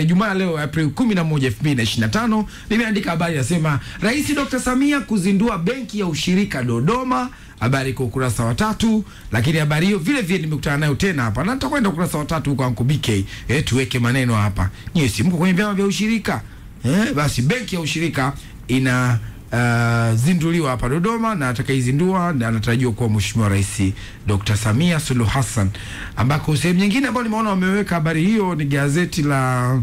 Ijumaa leo April 11, 2025 limeandika habari inasema Rais Dr. Samia kuzindua benki ya ushirika Dodoma. Habari kwa ukurasa wa 3, lakini habari hiyo vile vile nimekutana nayo tena hapa na nitakwenda ukurasa wa 3 huko Uncle BK. Tuweke maneno hapa. Nyie si mko kwenye vyama vya ushirika? Basi benki ya ushirika ina zinduliwa hapa Dodoma, na atakaizindua na anatarajiwa kuwa Mheshimiwa Rais Dr. Samia Suluhu Hassan. Ambako sehemu nyingine ambayo nimeona wameweka habari hiyo ni gazeti la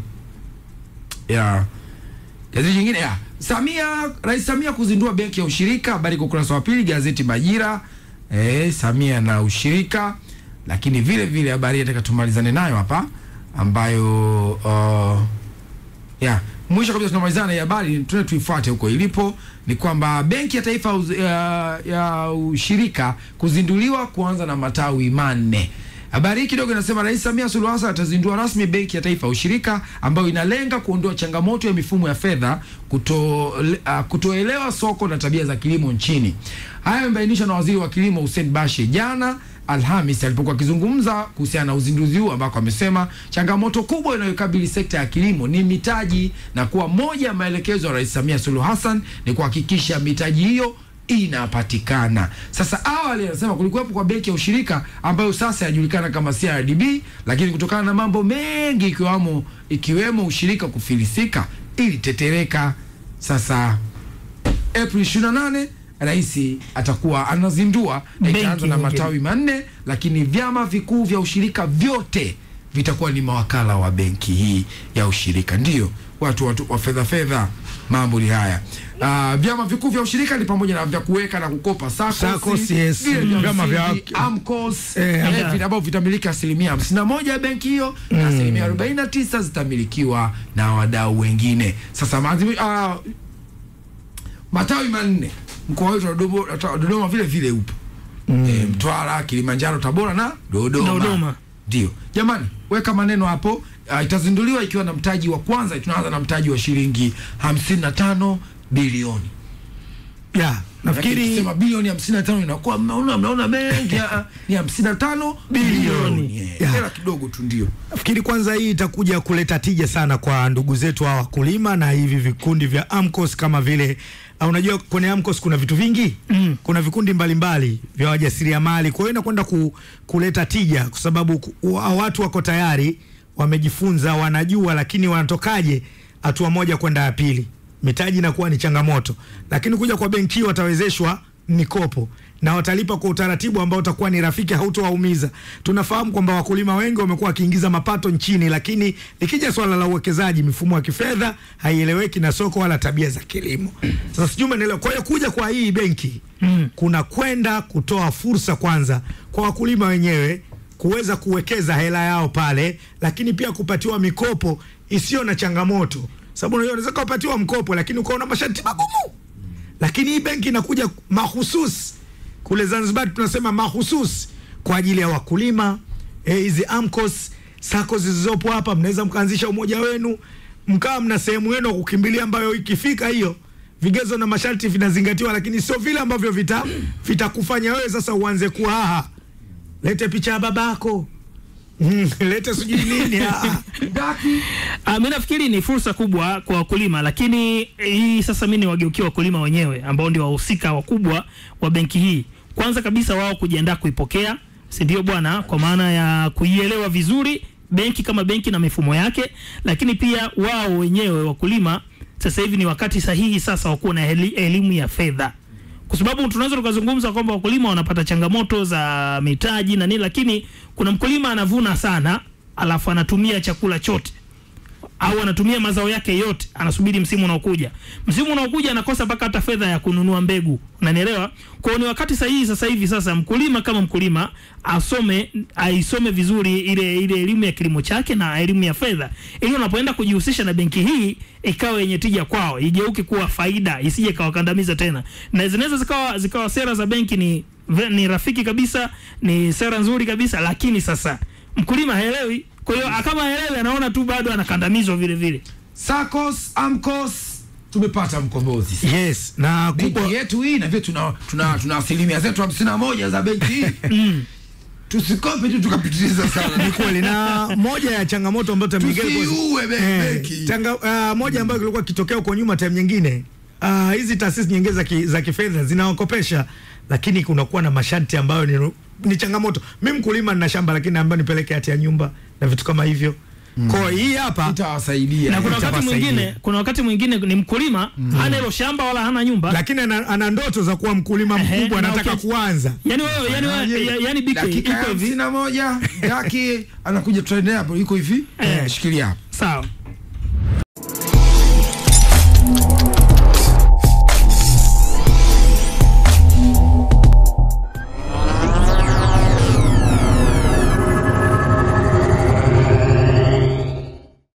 gazeti nyingine Rais Samia kuzindua benki ya ushirika. Habari kwa ukurasa wa 2 gazeti Majira. Samia na ushirika. Lakini vile vile habari nataka tumalizane nayo hapa ambayo mwisho kabisa tunamalizana na habari tuifuate huko ilipo ni kwamba benki ya taifa ya ushirika kuzinduliwa kuanza na matawi 4. Habari hii kidogo inasema Rais Samia Suluhu Hassan atazindua rasmi benki ya taifa ya ushirika ambayo inalenga kuondoa changamoto ya mifumo ya fedha, kutoelewa soko na tabia za kilimo nchini. Haya yamebainishwa na Waziri wa Kilimo Hussein Bashe jana Alhamis alipokuwa akizungumza kuhusiana na uzinduzi huu, ambako amesema changamoto kubwa inayokabili sekta ya kilimo ni mitaji, na kuwa moja ya maelekezo ya Rais Samia Suluhu Hassan ni kuhakikisha mitaji hiyo inapatikana. Sasa awali anasema kulikuwepo kwa benki ya ushirika ambayo sasa inajulikana kama CRDB, lakini kutokana na mambo mengi ikiwemo ushirika kufilisika ilitetereka. Sasa April 28 Rais atakuwa anazindua itaanza na matawi 4, lakini vyama vikuu vya ushirika vyote vitakuwa ni mawakala wa benki hii ya ushirika. Ndio watu wa fedha mambo ni haya. Vyama vikuu vya ushirika ni pamoja na vya kuweka na kukopa SACCOS, yes. Vyama vya AMCOS, ambavyo vitamiliki 51% ya benki hiyo na 49% zitamilikiwa na wadau wengine. Sasa matawi 4 mkoa wetu Dodoma vile vile upo. Mtwara, Kilimanjaro, Tabora na Dodoma. Ndio. Jamani, weka maneno hapo. Itazinduliwa ikiwa na mtaji wa kwanza, tunaanza na mtaji wa shilingi 55 bilioni. Nafikiri sema bilioni 55 inakuwa mnaona mengi. Ni 55 bilioni. Hela kidogo tu ndio. Nafikiri kwanza hii itakuja kuleta tija sana kwa ndugu zetu hawa wakulima na hivi vikundi vya AMCOS kama vile unajua kwenye AMCOS kuna vitu vingi. Kuna vikundi mbalimbali vya wajasiriamali. Kwa hiyo inakwenda kuleta tija kwa sababu watu wako tayari, wamejifunza, wanajua, lakini wanatokaje hatua moja kwenda ya pili. Mitaji inakuwa ni changamoto, lakini kuja kwa benki watawezeshwa mikopo na watalipa kwa utaratibu ambao utakuwa ni rafiki, hautowaumiza. Tunafahamu kwamba wakulima wengi wamekuwa wakiingiza mapato nchini, lakini ikija swala la uwekezaji, mifumo ya kifedha haieleweki na soko wala tabia za kilimo. Sasa sijui umeelewa. Kwa hiyo kuja kwa hii benki kuna kwenda kutoa fursa kwanza kwa wakulima wenyewe kuweza kuwekeza hela yao pale, lakini pia kupatiwa mikopo isiyo na changamoto. Sababu unaweza kupatiwa mkopo lakini ukaona masharti magumu. Lakini hii benki inakuja mahususi. Kule Zanzibar tunasema mahususi kwa ajili ya wakulima. Hizi AMCOS, SACCOS zilizopo hapa, mnaweza mkaanzisha umoja wenu, mkawa mna sehemu yenu kukimbilia ambayo ikifika hiyo vigezo na masharti vinazingatiwa, lakini sio vile ambavyo vitakufanya wewe sasa uanze kuwa lete picha ya babako. Lete sijui nini. Mimi nafikiri ni fursa kubwa kwa wakulima, lakini hii sasa mimi niwageukia wakulima wenyewe ambao ndio wahusika wakubwa wa benki hii. Kwanza kabisa wao kujiandaa kuipokea, si ndio bwana, kwa maana ya kuielewa vizuri benki kama benki na mifumo yake, lakini pia wao wenyewe wakulima sasa hivi ni wakati sahihi sasa wa kuwa na elimu ya fedha. Kwa sababu tunaweza tukazungumza kwamba wakulima wanapata changamoto za mitaji na nini, lakini kuna mkulima anavuna sana alafu anatumia chakula chote au anatumia mazao yake yote, anasubiri msimu unaokuja. Msimu unaokuja anakosa mpaka hata fedha ya kununua mbegu. Unanielewa? Kwa hiyo ni wakati sahihi sasa hivi sasa mkulima kama mkulima aisome vizuri ile elimu ya kilimo chake na elimu ya fedha, ili unapoenda kujihusisha na benki hii ikawa yenye tija kwao, igeuke kuwa faida, isije kawakandamiza tena. Na zinaweza zikawa sera za benki ni rafiki kabisa, ni sera nzuri kabisa, lakini sasa mkulima haelewi. Kwa hiyo kama haelewi anaona tu bado anakandamizwa vile vile. SACCOS, AMCOS tumepata mkombozi. Yes, na benki yetu hii na vile tuna asilimia zetu 51 za benki hii. tusikope tu tukapitiliza sana. Ni kweli, na moja ya changamoto ambayo Miguel tusiuwe beki. Moja ambayo ilikuwa kitokea huko nyuma time nyingine, hizi taasisi nyingine za kifedha zinawakopesha, lakini kunakuwa na masharti ambayo ni changamoto. Mimi mkulima nina shamba, lakini naomba nipeleke hati ya nyumba na vitu kama hivyo. Kwa hii hapa itawasaidia. Na kuna wakati mwingine ni mkulima hana hilo shamba wala hana nyumba, lakini ana ndoto za kuwa mkulima mkubwa, anataka kuanza. Yani BK iko hivi. 51 Daki anakuja trend hapo iko hivi. Shikilia hapo. Sawa.